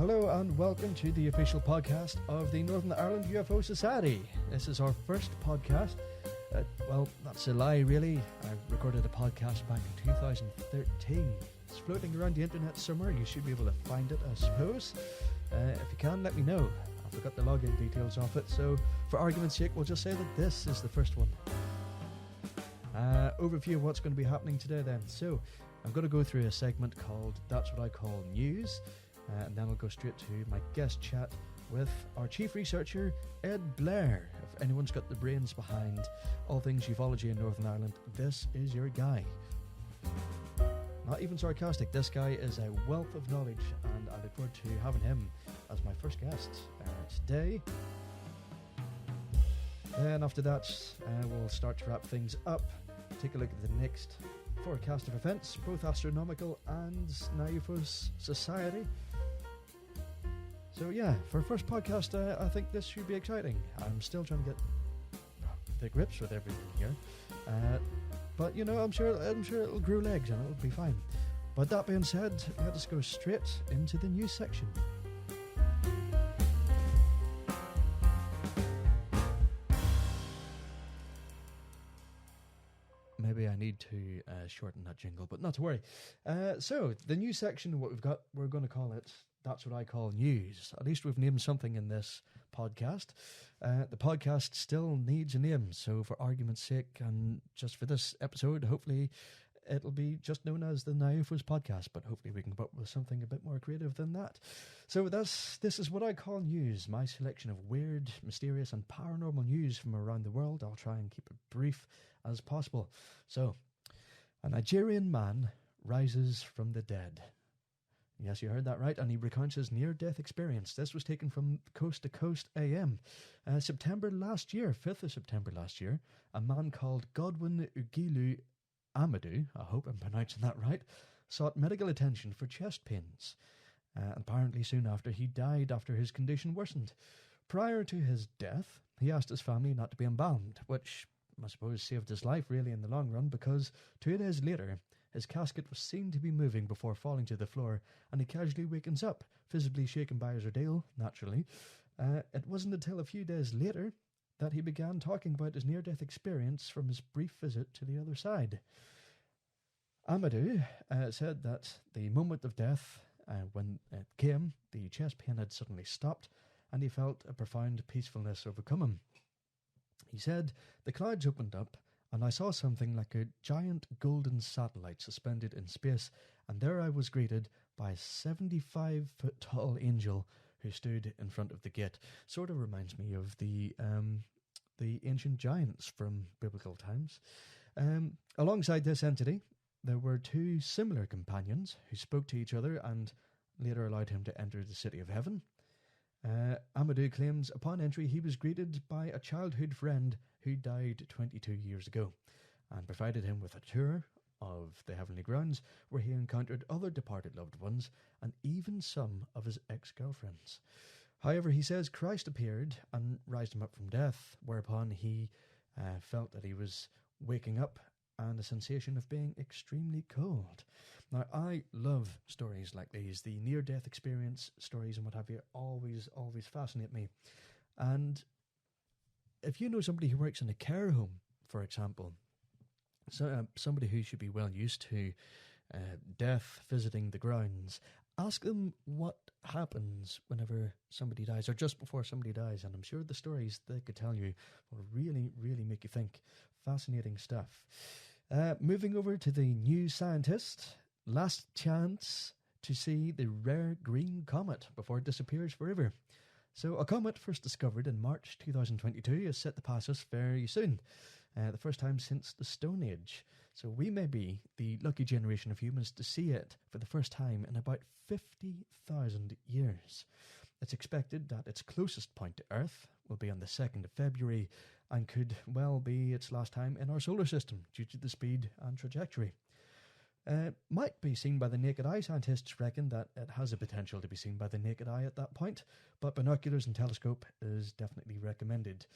Hello and welcome to the official podcast of the Northern Ireland UFO Society. This is our first podcast. Well, that's a lie really. I recorded a podcast back in 2013. It's floating around the internet somewhere. You should be able to find it, I suppose. If you can, let me know. I forgot the login details of it, so for argument's sake, we'll just say that this is the first one. Overview of what's going to be happening today then. So, I'm going to go through a segment called That's What I Call News, and then I'll go straight to my guest chat with our chief researcher, Ed Blair. If anyone's got the brains behind all things ufology in Northern Ireland, this is your guy. Not even sarcastic, this guy is a wealth of knowledge, and I look forward to having him as my first guest today. Then after that, we'll start to wrap things up, take a look at the next forecast of events, both astronomical and NIUFOS Society. So yeah, for a first podcast, I think this should be exciting. I'm still trying to get the grips with everything here. But you know, I'm sure it'll grow legs and it'll be fine. But that being said, let us go straight into the news section. Maybe I need to shorten that jingle, but not to worry. So, the news section, what we've got, we're going to call it That's What I Call News. At least we've named something in this podcast. The podcast still needs a name, so for argument's sake, and just for this episode, hopefully it'll be just known as the NIUFOS podcast, but hopefully we can come up with something a bit more creative than that. So this is what I call news, my selection of weird, mysterious and paranormal news from around the world. I'll try and keep it brief as possible. So, a Nigerian man rises from the dead. Yes, you heard that right, and he recounts his near-death experience. This was taken from Coast to Coast AM. September last year, 5th of September last year, a man called Godwin Ugilu Amadou, I hope I'm pronouncing that right, sought medical attention for chest pains. Apparently soon after, he died after his condition worsened. Prior to his death, he asked his family not to be embalmed, which I suppose saved his life really in the long run, because 2 days later, his casket was seen to be moving before falling to the floor, and he casually wakens up, visibly shaken by his ordeal, naturally. It wasn't until a few days later that he began talking about his near-death experience from his brief visit to the other side. Amadou said that the moment of death, when it came, the chest pain had suddenly stopped, and he felt a profound peacefulness overcome him. He said, "The clouds opened up, and I saw something like a giant golden satellite suspended in space, and there I was greeted by a 75-foot-tall angel who stood in front of the gate." Sort of reminds me of the ancient giants from biblical times. Alongside this entity, there were 2 similar companions who spoke to each other and later allowed him to enter the city of heaven. Amadou claims upon entry he was greeted by a childhood friend who died 22 years ago and provided him with a tour of the heavenly grounds where he encountered other departed loved ones and even some of his ex-girlfriends. However, he says Christ appeared and raised him up from death, whereupon he felt that he was waking up and a sensation of being extremely cold. Now, I love stories like these. The near-death experience stories and what have you always fascinate me. And if you know somebody who works in a care home, for example, so somebody who should be well used to death visiting the grounds, ask them what happens whenever somebody dies, or just before somebody dies, and I'm sure the stories they could tell you will really, really make you think. Fascinating stuff. Moving over to the new scientist, last chance to see the rare green comet before it disappears forever. So a comet first discovered in March 2022 is set to pass us very soon, the first time since the Stone Age. So we may be the lucky generation of humans to see it for the first time in about 50,000 years. It's expected that its closest point to Earth will be on the 2nd of February and could well be its last time in our solar system due to the speed and trajectory. Might be seen by the naked eye. Scientists reckon that it has a potential to be seen by the naked eye at that point, but binoculars and telescope is definitely recommended.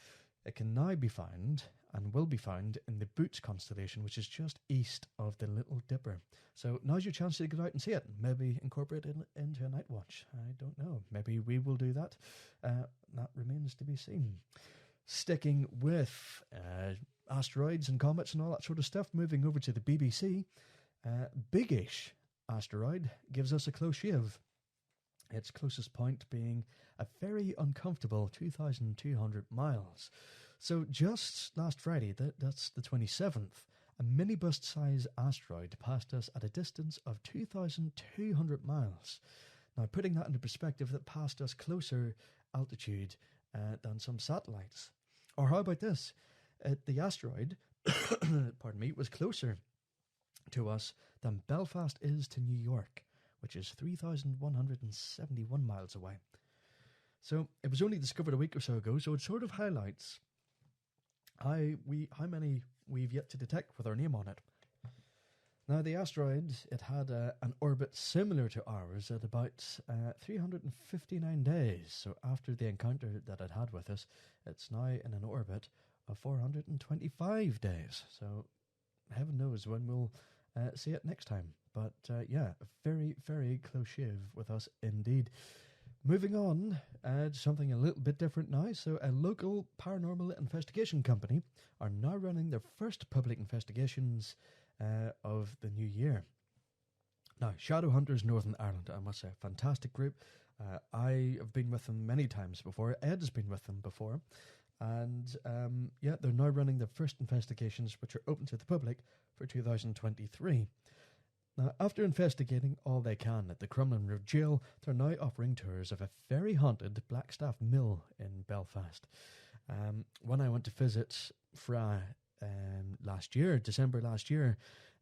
It can now be found and will be found in the Boots constellation, which is just east of the Little Dipper. So now's your chance to get out and see it. Maybe incorporate it into a night watch. I don't know. Maybe we will do that. That remains to be seen. Sticking with asteroids and comets and all that sort of stuff, moving over to the BBC, Big-ish asteroid gives us a close shave. Its closest point being a very uncomfortable 2,200 miles. So just last Friday, that's the 27th, a minibus-size asteroid passed us at a distance of 2,200 miles. Now, putting that into perspective, that passed us closer altitude than some satellites. Or how about this? The asteroid, pardon me, was closer to us than Belfast is to New York, which is 3,171 miles away. So it was only discovered a week or so ago, so it sort of highlights how many we've yet to detect with our name on it. Now, the asteroid, it had an orbit similar to ours at about 359 days. So after the encounter that it had with us, it's now in an orbit of 425 days. So heaven knows when we'll see it next time. But yeah, a very, very close shave with us indeed. Moving on to something a little bit different now. So a local paranormal investigation company are now running their first public investigations of the new year. Now, Shadow Hunters Northern Ireland, I must say, a fantastic group. I have been with them many times before. Ed has been with them before. And yeah, they're now running their first investigations, which are open to the public for 2023. Now, after investigating all they can at the Crumlin Road Jail, they're now offering tours of a very haunted Blackstaff Mill in Belfast. When I went to visit Fra last year, December last year,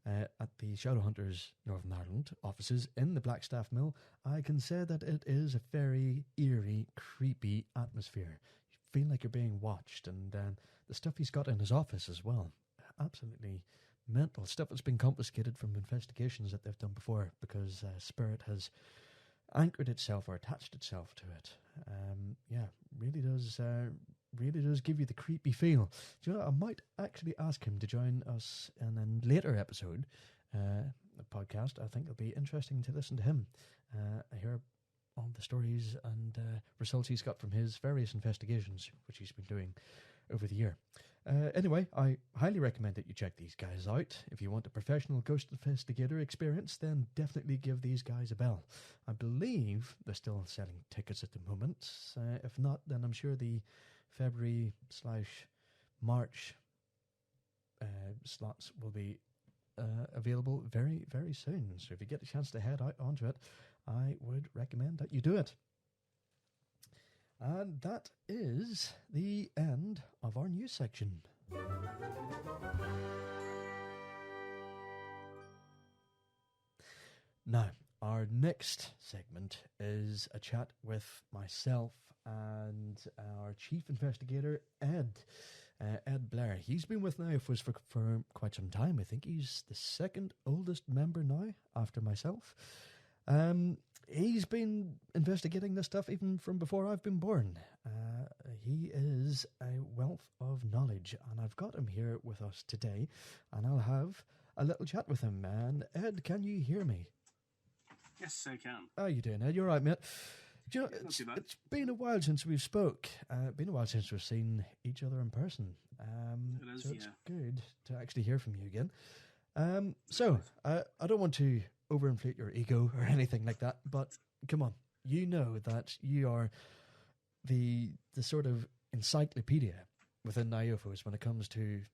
at the Shadowhunters Northern Ireland offices in the Blackstaff Mill, I can say that it is a very eerie, creepy atmosphere. You feel like you're being watched, and the stuff he's got in his office as well, absolutely mental stuff that's been confiscated from investigations that they've done before because Spirit has anchored itself or attached itself to it. Yeah, really does give you the creepy feel. Do you know, I might actually ask him to join us in a later episode, the podcast. I think it'll be interesting to listen to him. I hear all the stories and results he's got from his various investigations, which he's been doing over the year. Anyway, I highly recommend that you check these guys out. If you want a professional ghost investigator experience, then definitely give these guys a bell. I believe they're still selling tickets at the moment. If not, then I'm sure the February/March slots will be available very, very soon. So if you get a chance to head out onto it, I would recommend that you do it. And that is the end of our news section. Now, our next segment is a chat with myself and our chief investigator, Ed Blair. He's been with NIUFOS for quite some time. I think he's the second oldest member now, after myself. He's been investigating this stuff even from before I've been born. He is a wealth of knowledge, and I've got him here with us today, and I'll have a little chat with him. And Ed, can you hear me? Yes, I can. How you doing, Ed? You all right, mate? Do you know, it's been a while since we've spoke. Been a while since we've seen each other in person. It is, so it's good to actually hear from you again. So I don't want to overinflate your ego or anything like that, but come on, you know that you are the sort of encyclopedia within NIUFOS when it comes to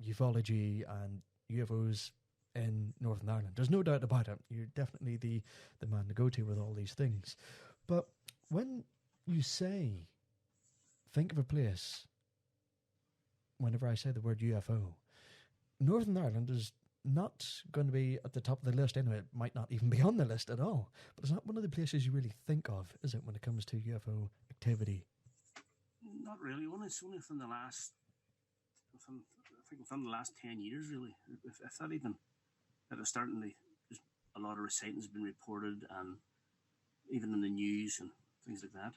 ufology and UFOs in Northern Ireland. There's no doubt about it. You're definitely the man to go to with all these things. But when you say, think of a place, whenever I say the word UFO, Northern Ireland is not going to be at the top of the list anyway. It might not even be on the list at all. But it's not one of the places you really think of, is it, when it comes to UFO activity? Not really. It's only from the last, within the last 10 years, really. If that even, that is starting to, just a lot of sightings have been reported, and even in the news and things like that.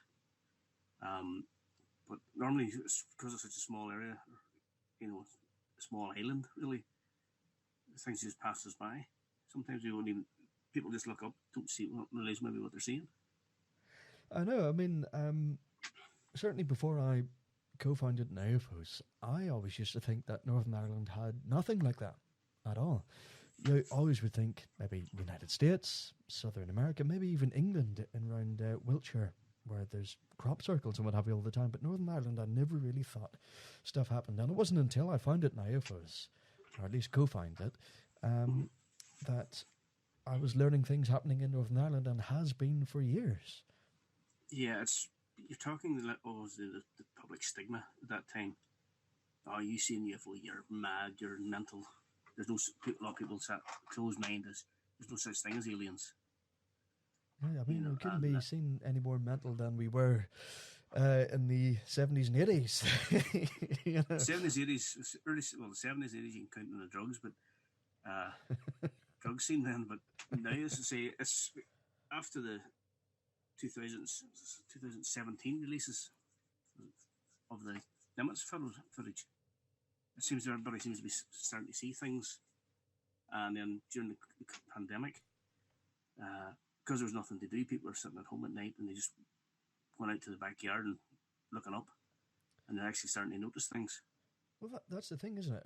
But normally, because it's such a small area, a small island, really, things just pass us by. Sometimes we won't even. People just look up, don't see, don't realize maybe what they're seeing. I know. I mean, certainly before I co-founded NIUFOS, I always used to think that Northern Ireland had nothing like that at all. You always would think maybe United States, Southern America, maybe even England and around Wiltshire, where there's crop circles and what have you all the time. But Northern Ireland, I never really thought stuff happened. And it wasn't until I founded NIUFOS, or at least co-founded it, that I was learning things happening in Northern Ireland, and has been for years. Yeah, you're talking like the public stigma at that time. Oh, you see an UFO, you're mad, you're mental. There's a lot of people sat closed-minded. There's no such thing as aliens. Yeah, I mean, we couldn't be seen any more mental than we were in the 70s and 80s. 70s, 80s, the 70s, 80s, you can count on the drugs, but drugs seem then. But now, as I say, it's after the 2017 releases of the Nimitz footage. It seems everybody seems to be starting to see things, and then during the pandemic, because there was nothing to do, people are sitting at home at night and they just went out to the backyard and looking up, and they're actually starting to notice things. Well, that's the thing, isn't it?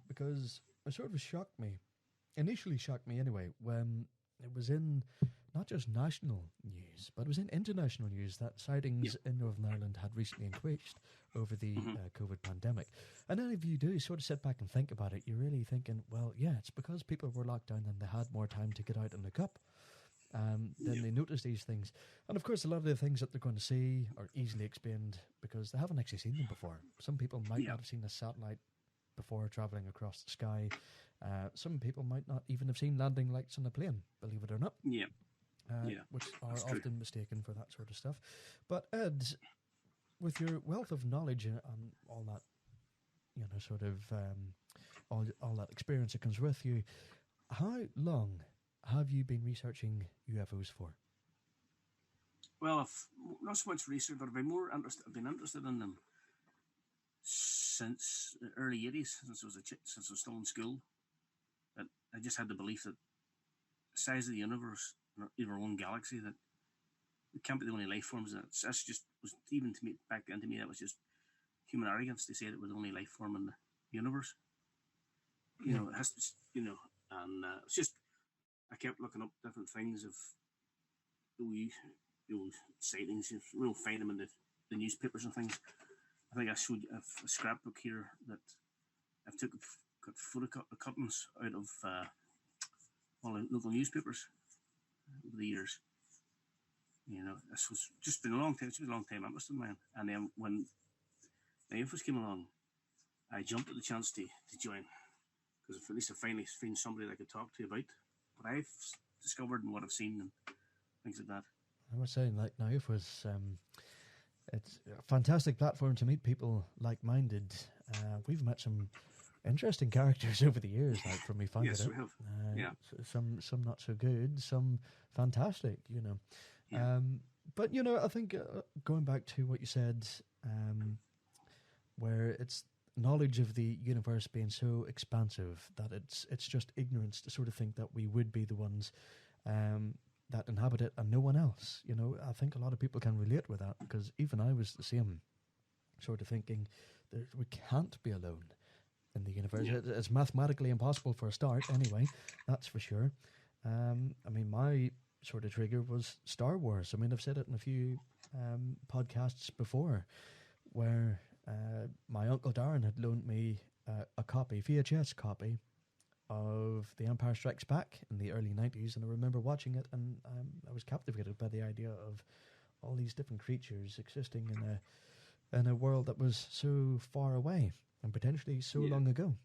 Because it sort of initially shocked me anyway, when it was in not just national news, but it was in international news that sightings in Northern Ireland had recently increased over the COVID pandemic. And then if you do sort of sit back and think about it, you're really thinking, well, yeah, it's because people were locked down and they had more time to get out and look up. Then they notice these things. And of course, a lot of the things that they're going to see are easily explained because they haven't actually seen them before. Some people might not have seen a satellite before travelling across the sky. Some people might not even have seen landing lights on a plane, believe it or not. Which are often mistaken for that sort of stuff. But Ed, with your wealth of knowledge and all that, sort of all that experience that comes with you, how long have you been researching UFOs for? Well, I've not so much research, but I've been interested in them since the early 80s, since I was still in school. But I just had the belief that the size of the universe, even our own galaxy, that we can't be the only life forms. That's just was even to me back then. To me, that was just human arrogance to say that we're the only life form in the universe. It has to, and it's just I kept looking up different things of sightings. We'll find them in the newspapers and things. I think I showed you a scrapbook here that I've got photocuttings out of all the local newspapers over the years. This was just been a long time. It's been a long time interested in mine. And then when the NIUFOS came along, I jumped at the chance to join, because at least I finally found somebody that I could talk to about what I've discovered and what I've seen and things like that. I was saying, like, NIUFOS, it's a fantastic platform to meet people like-minded. We've met some interesting characters over the years, like from we found yes, it. We have. Some not so good, some fantastic, But, I think going back to what you said, where it's knowledge of the universe being so expansive that it's just ignorance to sort of think that we would be the ones that inhabit it and no one else. I think a lot of people can relate with that, because even I was the same, sort of thinking that we can't be alone in the universe. Yeah. It's mathematically impossible for a start, anyway, that's for sure. My sort of trigger was Star Wars. I've said it in a few podcasts before, where my Uncle Darren had loaned me a VHS copy of The Empire Strikes Back in the early 90s, and I remember watching it, and I was captivated by the idea of all these different creatures existing in a world that was so far away and potentially so long ago.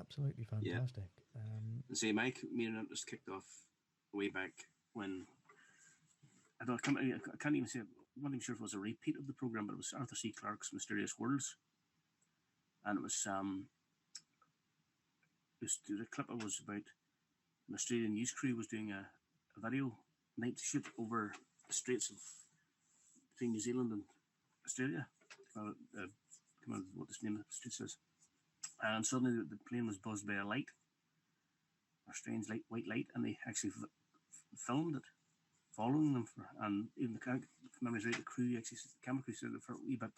Absolutely fantastic. See, my interest kicked off way back when I can't even say. I'm not even sure if it was a repeat of the program, but it was Arthur C. Clarke's Mysterious Worlds, and it was the clip was about an Australian news crew was doing a video night shoot over the straits between New Zealand and Australia, come out of what this name of the street says. And suddenly the plane was buzzed by a strange white light, and they actually filmed it, following them. And even if memory's right, the camera crew said they felt a wee bit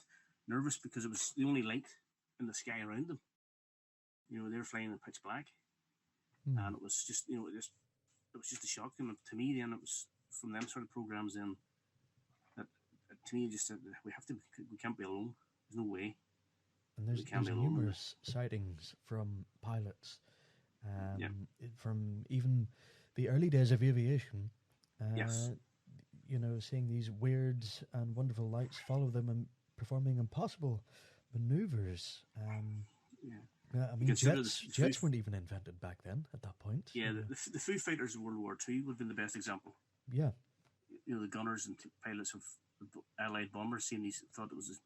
nervous because it was the only light in the sky around them. You know, they were flying in pitch black, and it was just, it was just a shock to them. To me, then it was from them sort of programs. Then that to me just said we can't be alone. There's no way. And there's numerous sightings from pilots, from even the early days of aviation. Yes. Seeing these weird and wonderful lights follow them and performing impossible maneuvers. I mean, jets weren't even invented back then at that point. Yeah, the Foo Fighters of World War II would have been the best example. Yeah. The gunners and pilots of Allied bombers thought it was the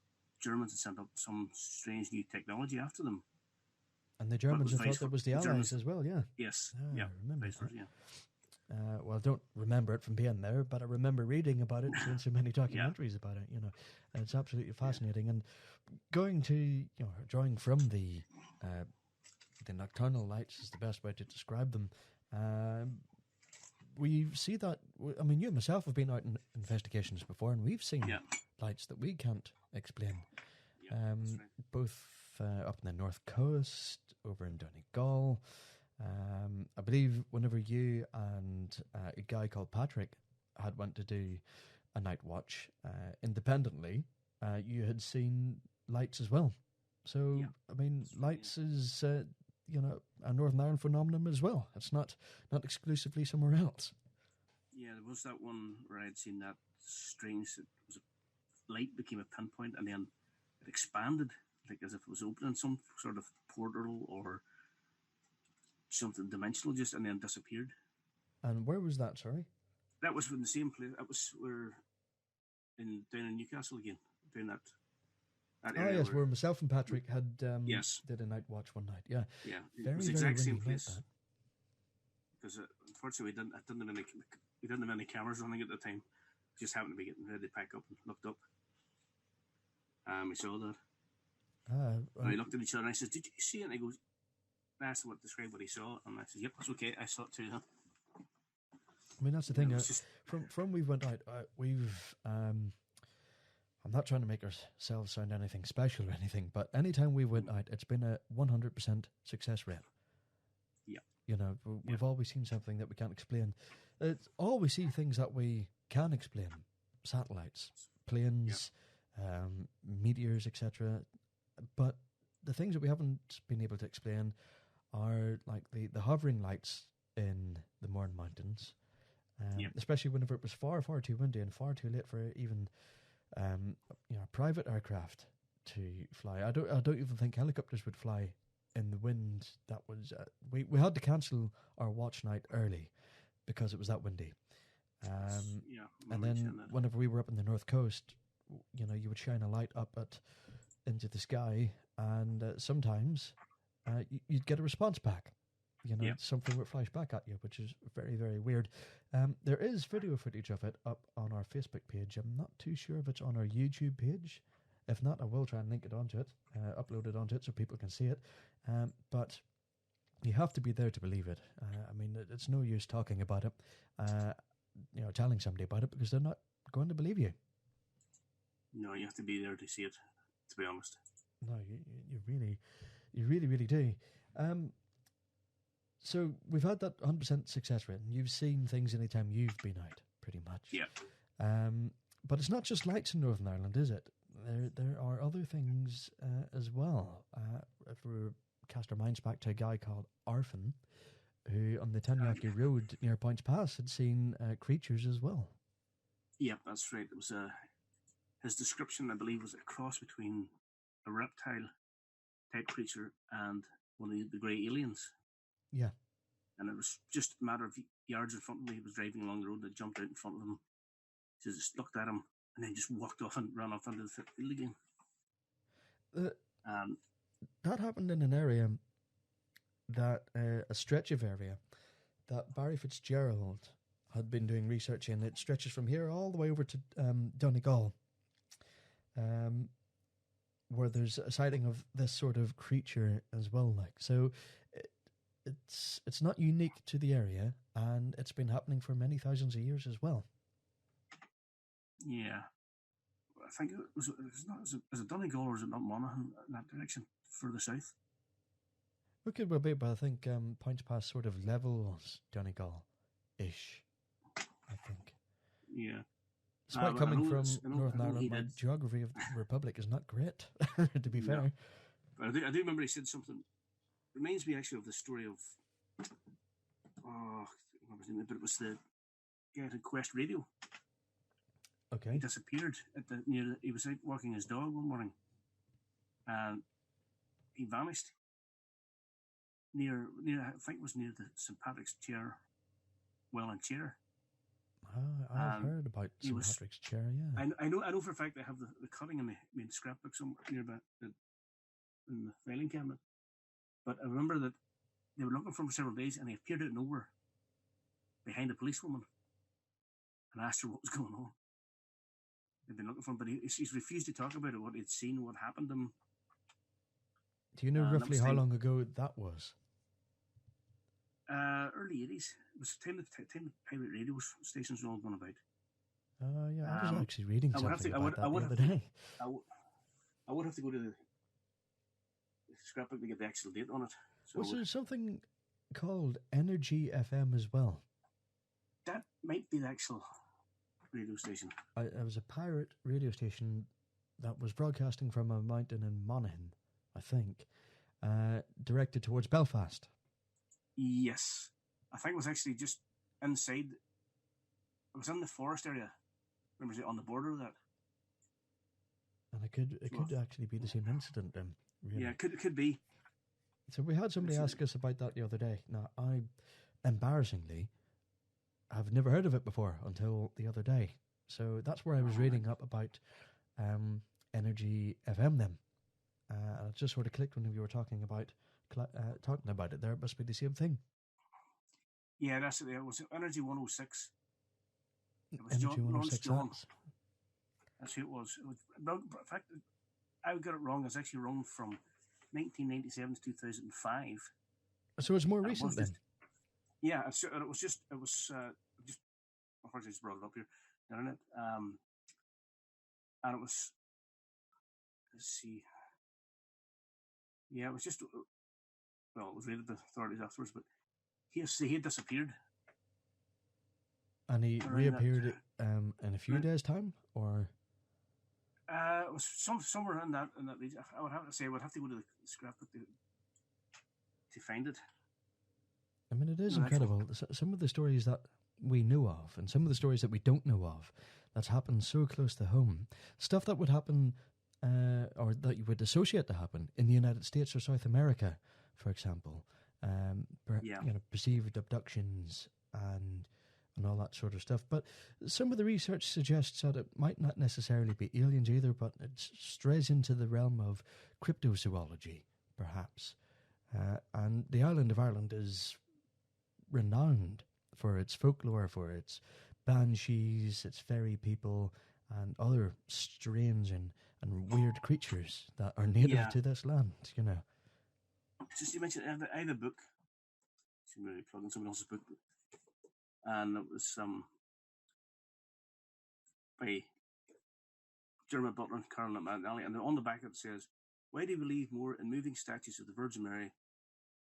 Germans had sent up some strange new technology after them. And the Germans thought it was the Allies as well, yeah. Yes. I remember that. Yeah. Well, I don't remember it from being there, but I remember reading about it and seeing so many documentaries about it, and it's absolutely fascinating. And going to, drawing from the nocturnal lights is the best way to describe them. We see that, I mean, you and myself have been out in investigations before, and we've seen lights that we can't explain. Yeah, that's right. Both up in the North Coast, over in Donegal. I believe whenever you and a guy called Patrick had went to do a night watch independently, you had seen lights as well. So, I mean, lights is, a Northern Ireland phenomenon as well. It's not exclusively somewhere else. Yeah, there was that one where I'd seen that strange, light became a pinpoint and then it expanded, like as if it was opening some sort of portal or something dimensional, and then disappeared. And where was that, sorry? That was in the same place. We're down in Newcastle again, doing that area. Yes, where myself and Patrick had did a night watch one night. Yeah, it was the exact same place. Because unfortunately, we didn't have any cameras running at the time. We just happened to be getting ready to pack up and looked up. We saw that. And we looked at each other and I said, "Did you see it?" And he goes, I asked him to describe what he saw, and I said, "Yep, that's okay. I saw it too." Huh? I mean, that's the thing. From we went out, we've. I'm not trying to make ourselves sound anything special or anything, but anytime we went out, it's been a 100% success rate. Yeah. We've always seen something that we can't explain. It's always see things that we can explain: satellites, planes, meteors, etc. But the things that we haven't been able to explain are like the hovering lights in the Mourne Mountains, especially whenever it was far, far too windy and far too late for even private aircraft to fly. I don't even think helicopters would fly in the wind. That was we had to cancel our watch night early because it was that windy. And then whenever we were up in the North Coast, you would shine a light up into the sky, and sometimes you'd get a response back. Something would flash back at you, which is very, very weird. There is video footage of it up on our Facebook page. I'm not too sure if it's on our YouTube page. If not, I will try and link it onto it, upload it onto it so people can see it. But you have to be there to believe it. I mean, it's no use talking about it, telling somebody about it, because they're not going to believe you. No, you have to be there to see it, to be honest. No, you really do. So we've had that 100% success rate, and you've seen things anytime you've been out, pretty much. Yeah. But it's not just lights in Northern Ireland, is it? There are other things as well. If we cast our minds back to a guy called Arfin, who on the Tanyaki Road near Points Pass had seen creatures as well. Yeah, that's right. It was his description, I believe, was a cross between a reptile type creature and one of the grey aliens. Yeah. And it was just a matter of yards in front of me. He was driving along the road and it jumped out in front of him. He just looked at him and then just walked off and ran off into the field again. That happened in an area, a stretch of area that Barry Fitzgerald had been doing research in. It stretches from here all the way over to Donegal. where there's a sighting of this sort of creature as well. Like, so it's not unique to the area, and it's been happening for many thousands of years as well. Yeah. I think is it Donegal or is it not Monaghan in that direction, further south? It could well be, but I think Points Pass sort of levels Donegal-ish, I think. Yeah. Despite coming from Northern Ireland, my geography of the Republic is not great, to be fair. But I do remember he said something. Reminds me actually of the story of, what was it? But it was the guy at Quest Radio. Okay. He disappeared he was out walking his dog one morning, and he vanished near I think it was near the St Patrick's Chair, well and chair. I've heard about St Patrick's Chair. Yeah, I know for a fact I have the cutting in my scrapbook somewhere nearby in the filing cabinet. But I remember that they were looking for him for several days, and he appeared out of nowhere behind a policewoman and asked her what was going on. They've been looking for him, but he's refused to talk about it, what he'd seen, what happened to him. Do you know roughly how long ago that was? Early 80s. It was the time the pirate radio stations were all going about. Yeah, I was actually reading something about that the other day. I would have to go to the scrapbook to get the actual date on it. So was there something called Energy FM as well? That might be the actual radio station. It was a pirate radio station that was broadcasting from a mountain in Monaghan, I think, directed towards Belfast. Yes. I think it was actually just inside. It was in the forest area. Remember, on the border of that. And it could actually be the same incident then. Really. Yeah, it could be. So we had somebody ask us about that the other day. Now, I, embarrassingly, have never heard of it before until the other day. So that's where I was reading up about Energy FM then. It just sort of clicked when you were talking about it there. It must be the same thing. Yeah, that's it. It was Energy 106. It was Energy 106. That's who it was. In fact, I got it wrong. It's actually wrong from 1997 to 2005. So it's more recent then? Yeah, it was just unfortunately just brought it up here, the internet. And it was, let's see. Yeah, it was just, well, it was raided by authorities afterwards, but he had disappeared. And he reappeared in a few days' time, or? It was somewhere in that region. I would have to say I would have to go to the scrapbook to find it. I mean, it is incredible. Some of the stories that we know of, and some of the stories that we don't know of, that's happened so close to home. Stuff that would happen, or that you would associate to happen in the United States or South America, for example. Perceived abductions and all that sort of stuff. But some of the research suggests that it might not necessarily be aliens either, but it strays into the realm of cryptozoology, perhaps. And the island of Ireland is renowned for its folklore, for its banshees, its fairy people, and other strange and weird creatures that are native to this land, you know. Just you mentioned, I have a book. I'm really plugging someone else's book. And it was by Jeremy Butler and Carolyn McNally. And on the back it says, "Why do you believe more in moving statues of the Virgin Mary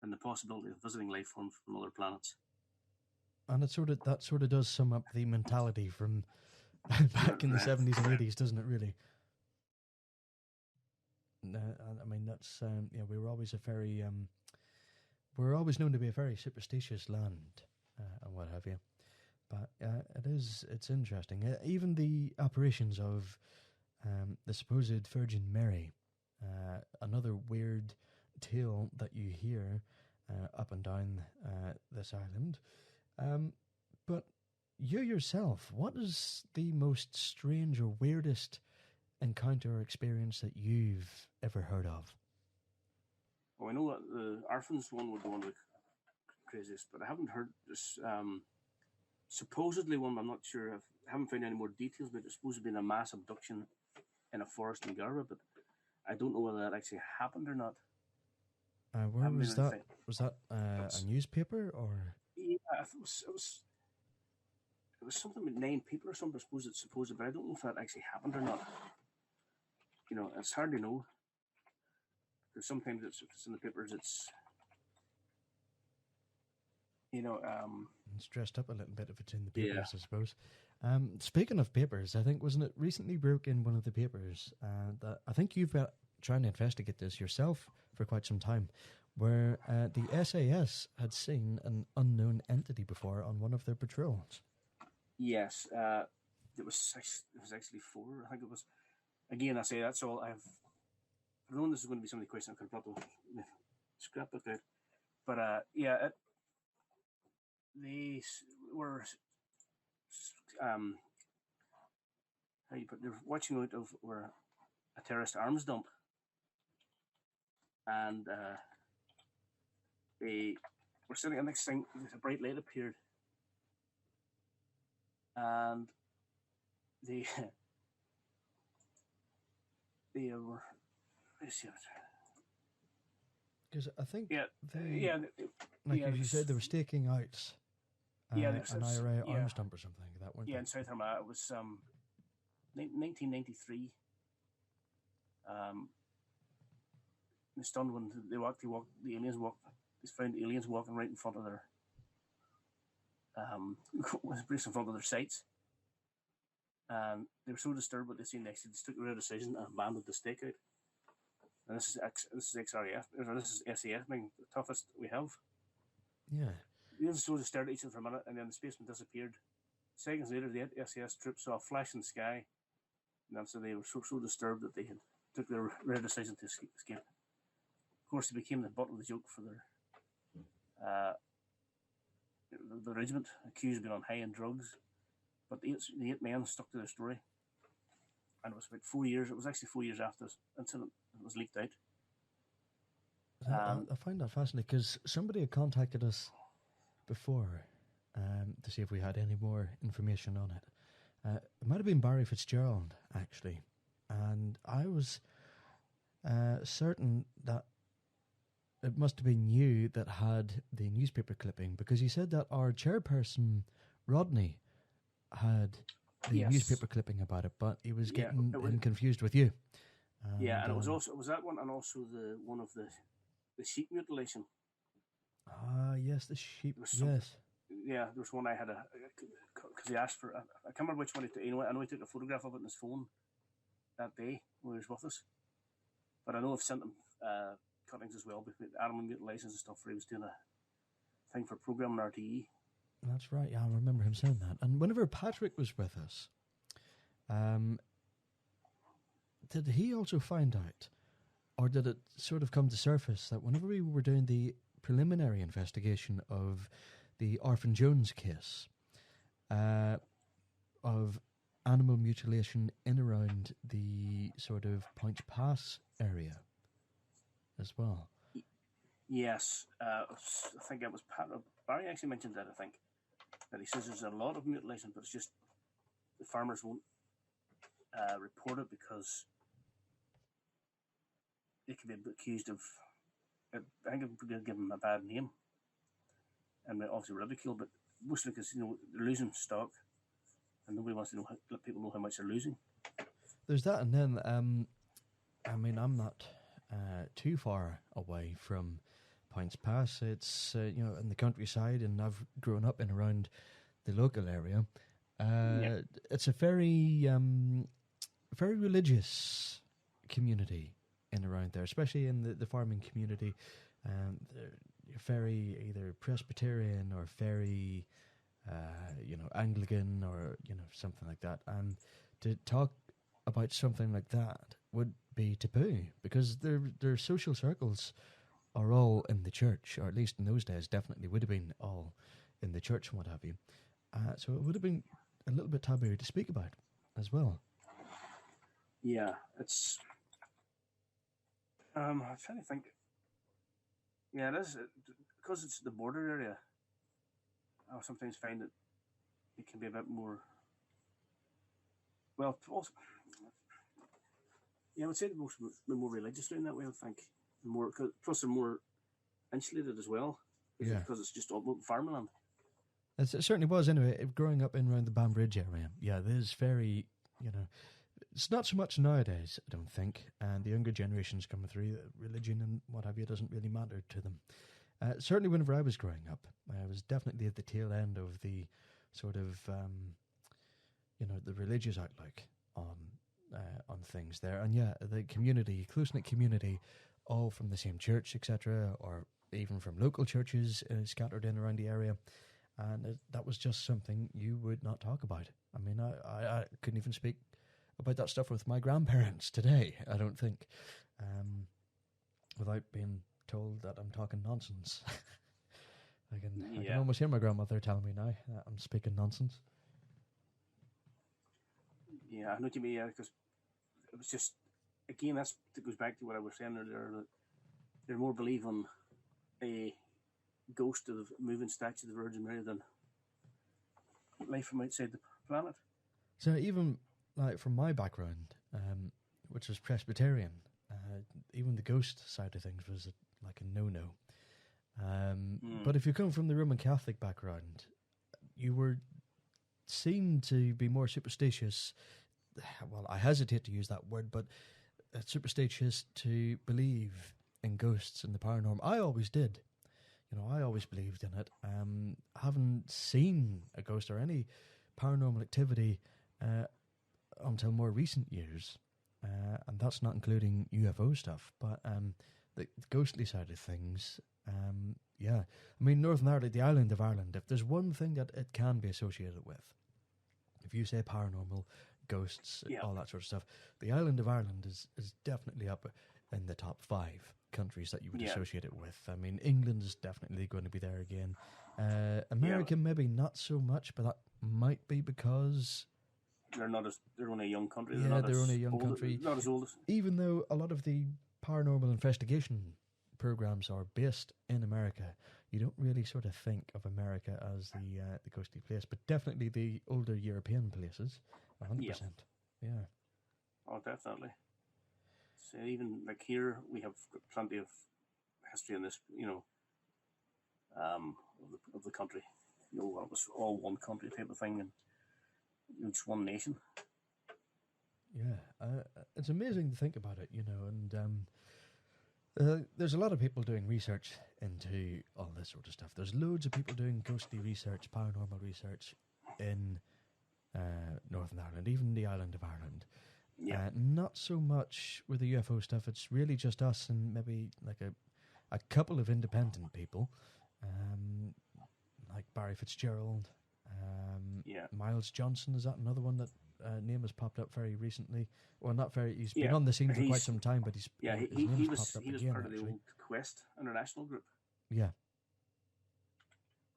than the possibility of visiting life forms from other planets?" And that sort of does sum up the mentality from back in the 70s and 80s, doesn't it? Really. I mean, that's we were always we're always known to be a very superstitious land and what have you. But it's interesting. Even the apparitions of the supposed Virgin Mary, another weird tale that you hear up and down this island. But you yourself, what is the most strange or weirdest encounter or experience that you've ever heard of? Well, I know that the Orphans one would be one of the craziest, but I haven't heard this. Supposedly one, I'm not sure. I haven't found any more details, but it's supposed to be a mass abduction in a forest in Garva. But I don't know whether that actually happened or not. Where was that? Was that a newspaper or? Yeah, it was something with 9 people or something. I suppose it's supposed, but I don't know if that actually happened or not. You know, it's hard to know because sometimes if it's in the papers, it's It's dressed up a little bit if it's in the papers, I suppose. Speaking of papers, I think, wasn't it recently broke in one of the papers that I think you've been trying to investigate this yourself for quite some time, where the SAS had seen an unknown entity before on one of their patrols. Yes, it was actually 4. I think it was. Again, I say that's all I've known. This is going to be some of the questions I could probably scrapbook out, but yeah, they were how you put? They're watching out of where a terrorist arms dump, and they were sitting. The next thing, a bright light appeared, and they were. Let's see. Because I think like you said, they were staking out an IRA arms dump or something. That weren't in South Armagh. It was 1993. They stunned when they walked. The aliens walked. They found aliens walking right in front of their was in front of their sites. And they were so disturbed what they seen next. They just took a real decision and abandoned the stakeout. And this is XREF, or this is SAF, the toughest we have. Yeah. They just sort of stared at each other for a minute, and then the spaceman disappeared. Seconds later, the SAS troops saw a flash in the sky, and so they were so disturbed that they had took their rare decision to escape. Of course, they became the butt of the joke for their the regiment, accused of being on high-end drugs. But the 8 men stuck to their story. And it was about 4 years. It was actually 4 years after this incident it was leaked out. I find that fascinating because somebody had contacted us before to see if we had any more information on it. It might have been Barry Fitzgerald, actually. And I was certain that it must have been you that had the newspaper clipping, because he said that our chairperson, Rodney, had the newspaper clipping about it, but he was getting him confused with you. And it was that one, and also the one of the sheep mutilation. Yes, the sheep. Yes. Yeah, there was one I had because he asked for. I can't remember which one he took. I know he took a photograph of it on his phone that day when he was with us. But I know I've sent him cuttings as well with animal mutilations and stuff. Where he was doing a thing for programming RTE. That's right. Yeah, I remember him saying that. And whenever Patrick was with us, did he also find out, or did it sort of come to surface that whenever we were doing the preliminary investigation of the Orphan Jones case, of animal mutilation in around the sort of Points Pass area as well? Yes, I think it was Barry actually mentioned that. I think that he says there's a lot of mutilation, but it's just the farmers won't report it because they could be accused of. I think it would give them a bad name, and obviously ridicule. But mostly because they're losing stock, and nobody wants to let people know how much they're losing. There's that, and then I mean, I'm not too far away from Points Pass. It's in the countryside, and I've grown up in around the local area. It's a very very religious community in around there, especially in the farming community. They're very either Presbyterian or very Anglican or something like that. And to talk about something like that would be taboo because their social circles are all in the church, or at least in those days definitely would have been all in the church and what have you. So it would have been a little bit taboo to speak about as well. Yeah, it's... I'm trying to think. Yeah, it is. Because it's the border area, I sometimes find that it can be a bit more... Well, also, Yeah, I would say the more religious in that way. I think the more, plus they're more insulated as well. Yeah. Because it's just all farmland. It certainly was anyway. Growing up in around the Banbridge area, yeah, there's very, it's not so much nowadays, I don't think, and the younger generations coming through, religion and what have you doesn't really matter to them. Certainly whenever I was growing up, I was definitely at the tail end of the sort of, the religious outlook on things there. And yeah, the community, close-knit community, all from the same church, etc., or even from local churches scattered in around the area. And that was just something you would not talk about. I mean, I couldn't even speak about that stuff with my grandparents today, I don't think, without being told that I'm talking nonsense. I can almost hear my grandmother telling me now that I'm speaking nonsense. Yeah, I know what you mean, because it was just, again, that goes back to what I was saying earlier, that they're more believe on a ghost of the moving statue of the Virgin Mary than life from outside the planet. So even like from my background, which was Presbyterian, even the ghost side of things was like a no-no. But if you come from the Roman Catholic background, you were seen to be more superstitious. Well, I hesitate to use that word, but superstitious to believe in ghosts and the paranormal. I always did. I always believed in it. Haven't seen a ghost or any paranormal activity until more recent years, and that's not including UFO stuff. But the ghostly side of things, yeah. I mean, Northern Ireland, the island of Ireland, if there's one thing that it can be associated with, if you say paranormal, ghosts, all that sort of stuff, the island of Ireland is definitely up in the top 5 countries that you would associate it with. I mean, England is definitely going to be there again. America, maybe not so much, but that might be because they're only a young country. They're only a young country. Not as old as. Even though a lot of the paranormal investigation programs are based in America, you don't really sort of think of America as the ghostly place, but definitely the older European places, 100%. Yeah. Oh, definitely. So even like here, we have plenty of history in this, of the country. It was all one country type of thing, and just one nation. Yeah, it's amazing to think about it, and there's a lot of people doing research into all this sort of stuff. There's loads of people doing ghostly research, paranormal research in Northern Ireland, even the island of Ireland. Yeah. Not so much with the UFO stuff. It's really just us and maybe like a couple of independent people, like Barry Fitzgerald, Miles Johnson. Is that another one that name has popped up very recently? Well, not very. He's been on the scene for quite some time, but his he was popped up part again, of the old Quest International group. Yeah,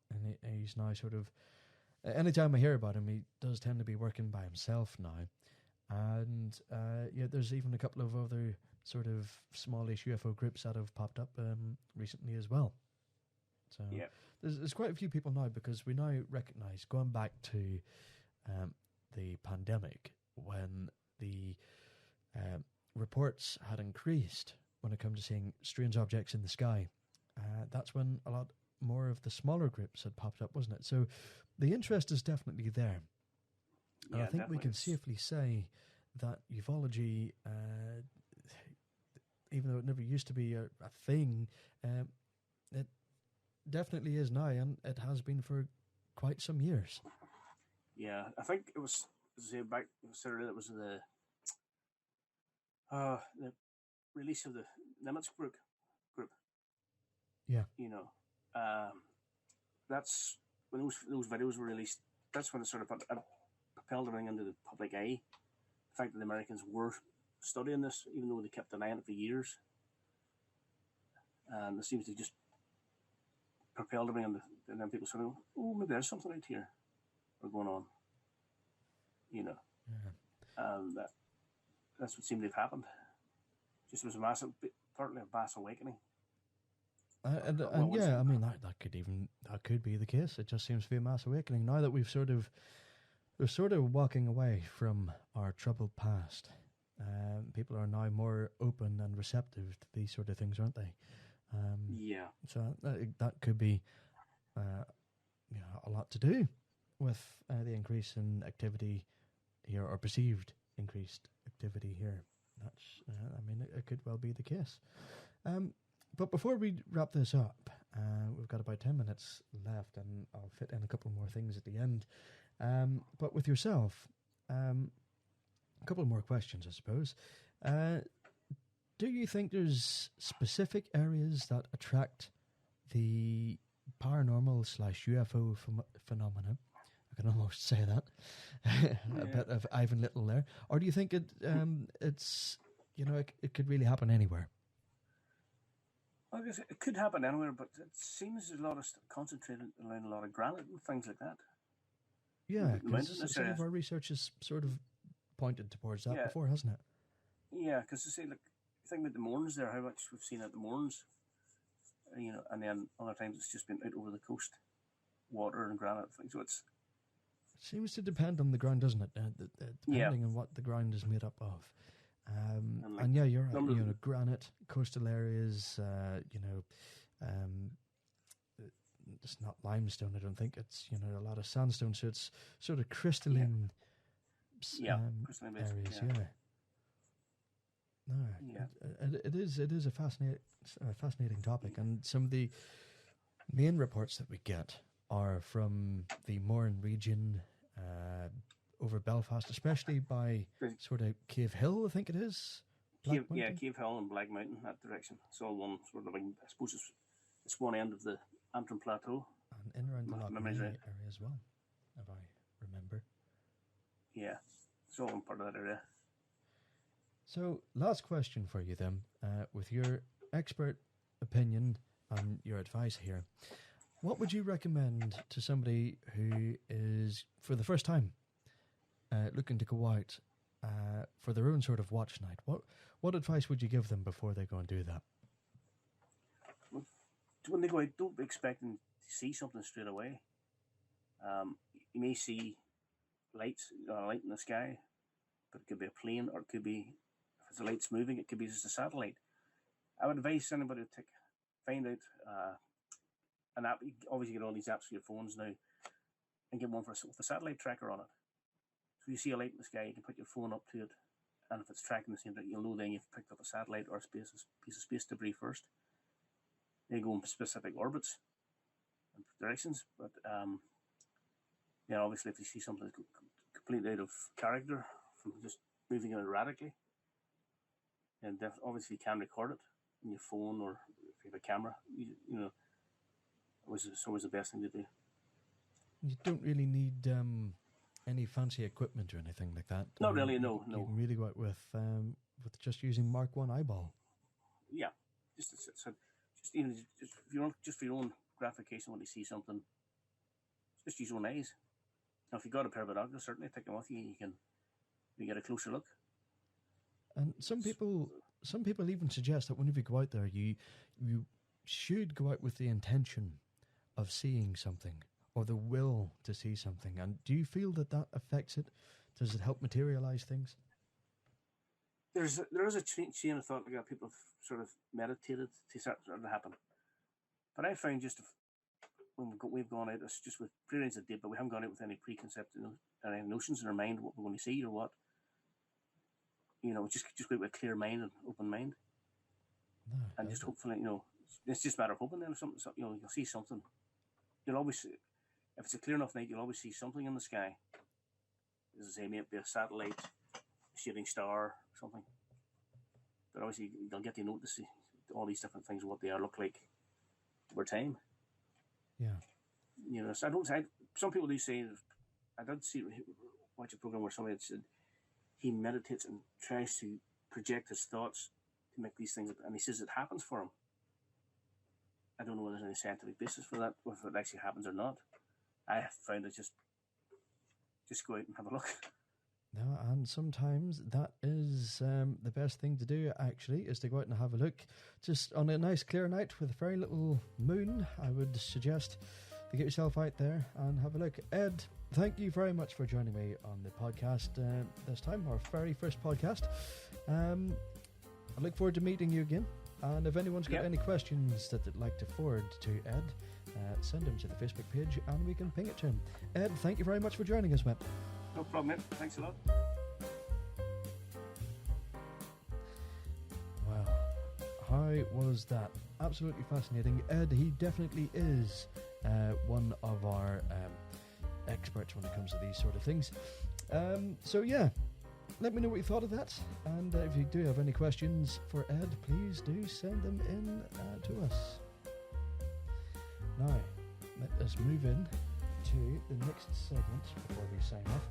and he's now sort of. Anytime I hear about him, he does tend to be working by himself now. And there's even a couple of other sort of smallish UFO groups that have popped up recently as well. So there's quite a few people now, because we now recognise, going back to the pandemic, when the reports had increased when it comes to seeing strange objects in the sky, that's when a lot more of the smaller groups had popped up, wasn't it? So the interest is definitely there. And I think we can safely say that ufology, even though it never used to be a thing, it definitely is now, and it has been for quite some years. Yeah, I think it was, it was the release of the Nimitz group. Yeah. That's when those videos were released. That's when it sort of propelled everything into the public eye. The fact that the Americans were studying this, even though they kept denying it for years, and it seems to just propelled everything, and then people sort of, oh, maybe there's something out here or going on, and that's what seemed to have happened. Just was partly a mass awakening. I mean that could be the case. It just seems to be a mass awakening now that we're sort of walking away from our troubled past People are now more open and receptive to these sort of things, aren't they? Yeah. So that could be a lot to do with the increase in activity here, or perceived increased activity here. That's, it could well be the case. But before we wrap this up, we've got about 10 minutes left, and I'll fit in a couple more things at the end. But with yourself, a couple more questions, I suppose. Do you think there's specific areas that attract the paranormal / UFO phenomena? I can almost say that. A bit of Ivan Little there. Or do you think it's it could really happen anywhere? Well, I guess it could happen anywhere, but it seems there's a lot of concentrated around a lot of granite and things like that. Yeah, because some of our research has sort of pointed towards that before, hasn't it? Yeah, because you see, like, the thing about the moorings there, how much we've seen at the moorings, and then other times it's just been out over the coast, water and granite things. So it seems to depend on the ground, doesn't it? Depending on what the ground is made up of. And you're right. Granite, coastal areas. It's not limestone. I don't think it's a lot of sandstone. So it's sort of crystalline. Crystalline areas. Yeah. No, it is a fascinating topic, and some of the main reports that we get are from the Mourne region, over Belfast, especially by sort of Cave Hill, I think it is. Cave Hill and Black Mountain, that direction. It's all one sort of, I suppose it's one end of the Antrim Plateau. And in around the Loch area as well, if I remember. Yeah, it's all one part of that area. So, last question for you then, with your expert opinion and your advice here. What would you recommend to somebody who is, for the first time, looking to go out for their own sort of watch night? What advice would you give them before they go and do that? When they go out, don't be expecting to see something straight away. You may see light in the sky, but it could be a plane, or it could be, if the light's moving, it could be just a satellite. I would advise anybody to find out an app. You obviously get all these apps for your phones now, and get one with a satellite tracker on it. So you see a light in the sky, you can put your phone up to it, and if it's tracking the same thing, you'll know then you've picked up a satellite or a piece of space debris first. They go in specific orbits and directions, but obviously if you see something completely out of character, from just moving it erratically, and obviously you can record it on your phone, or if you have a camera, it's always the best thing to do. You don't really need any fancy equipment or anything like that. Not really, no. You can really go out with just using Mark I eyeball. Yeah, just if you want, just for your own gratification, when you see something, just use your own eyes. Now, if you got a pair of binoculars, certainly take them with you. You get a closer look. And some people even suggest that whenever you go out there, you should go out with the intention of seeing something, or the will to see something. And do you feel that affects it? Does it help materialize things? There is a chain of thought like that. People have sort of meditated to start to happen. But I find just when we've gone out, it's just with prearranged date, but we haven't gone out with any preconceived notions in our mind what we're going to see or what. Just go out with a clear mind and open mind, and just hopefully, it's just a matter of hoping. Then, if something, you'll see something. You'll always, if it's a clear enough night, you'll always see something in the sky. As I say, maybe a satellite, a shooting star, something. But obviously, you'll get to notice all these different things, what they look like over time. Yeah. So some people do say, I did watch a program where somebody said he meditates and tries to project his thoughts to make these things, and he says it happens for him. I don't know whether there's any scientific basis for that, or if it actually happens or not. I found it just go out and have a look. No, and sometimes that is the best thing to do, actually, is to go out and have a look. Just on a nice clear night with very little moon, I would suggest get yourself out there and have a look. Ed, thank you very much for joining me on the podcast this time, our very first podcast. I look forward to meeting you again. And if anyone's got any questions that they'd like to forward to Ed, send them to the Facebook page and we can ping it to him. Ed, thank you very much for joining us, mate. No problem, mate. Thanks a lot. Wow. How was that? Absolutely fascinating. Ed, he definitely is one of our experts when it comes to these sort of things. So yeah, let me know what you thought of that. And if you do have any questions for Ed, please do send them in to us. Now, let us move in to the next segment before we sign off.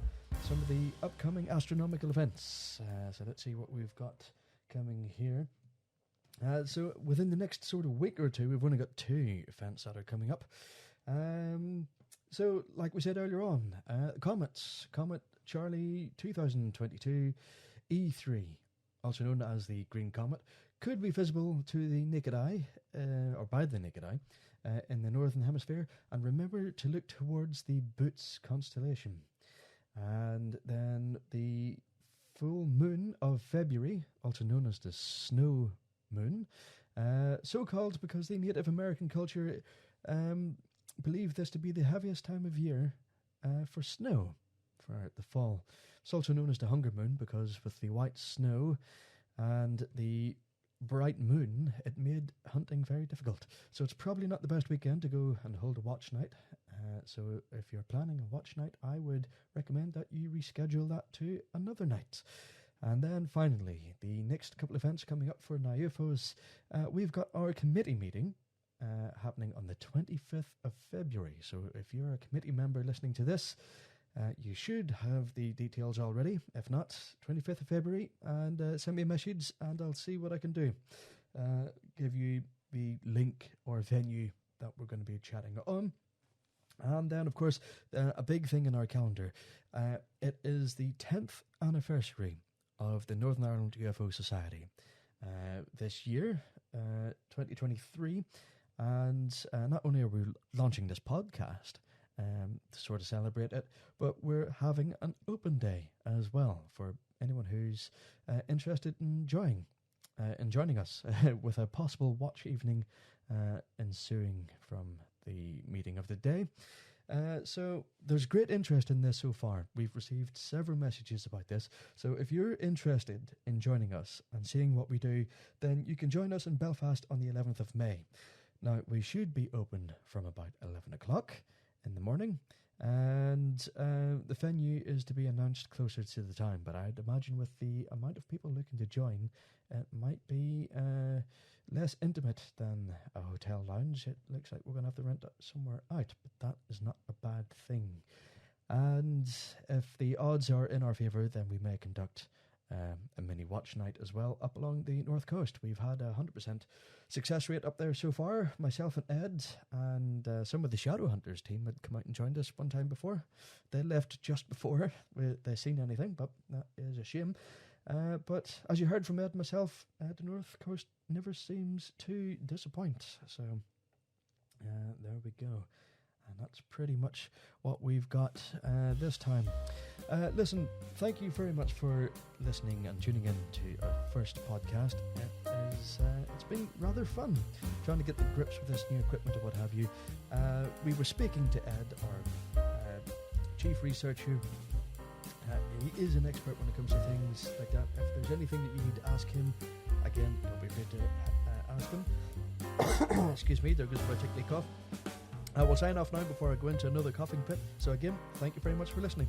Some of the upcoming astronomical events. So let's see what we've got coming here. So within the next sort of week or two, we've only got 2 events that are coming up. So like we said earlier on, comets. Comet Charlie 2022 E3, also known as the Green Comet, could be visible to the naked eye, or by the naked eye, in the northern hemisphere. And remember to look towards the Boots constellation. And then the full moon of February, also known as the snow moon, so called because the Native American culture believe this to be the heaviest time of year for snow, for the fall. It's also known as the hunger moon because with the white snow and the bright moon, it made hunting very difficult. So it's probably not the best weekend to go and hold a watch night. So if you're planning a watch night, I would recommend that you reschedule that to another night. And then finally, the next couple of events coming up for NIUFOS, we've got our committee meeting happening on the 25th of February. So if you're a committee member listening to this, you should have the details already. If not, 25th of February, and send me a message and I'll see what I can do. Give you the link or venue that we're going to be chatting on. And then, of course, a big thing in our calendar. It is the 10th anniversary of the Northern Ireland UFO Society. This year, 2023, and not only are we launching this podcast to sort of celebrate it, but we're having an open day as well for anyone who's interested in joining us with a possible watch evening ensuing from the meeting of the day. So there's great interest in this so far. We've received several messages about this. So if you're interested in joining us and seeing what we do, then you can join us in Belfast on the 11th of May. Now, we should be open from about 11 o'clock in the morning, and the venue is to be announced closer to the time, but I'd imagine with the amount of people looking to join, it might be less intimate than a hotel lounge. It looks like we're going to have to rent it somewhere out, but that is not a bad thing. And if the odds are in our favour, then we may conduct a mini watch night as well up along the north coast. We've had a 100% success rate up there so far. Myself and Ed and some of the Shadow Hunters team had come out and joined us one time before. They left just before they seen anything, but that is a shame. But as you heard from Ed and myself, the north coast never seems to disappoint. So there we go. And that's pretty much what we've got this time. Listen, thank you very much for listening and tuning in to our first podcast. It's been rather fun trying to get the grips with this new equipment and what have you. We were speaking to Ed, our chief researcher. He is an expert when it comes to things like that. If there's anything that you need to ask him, again, don't be afraid to ask him. Excuse me, there goes my tickly cough. We'll sign off now before I go into another coughing fit. So again, thank you very much for listening.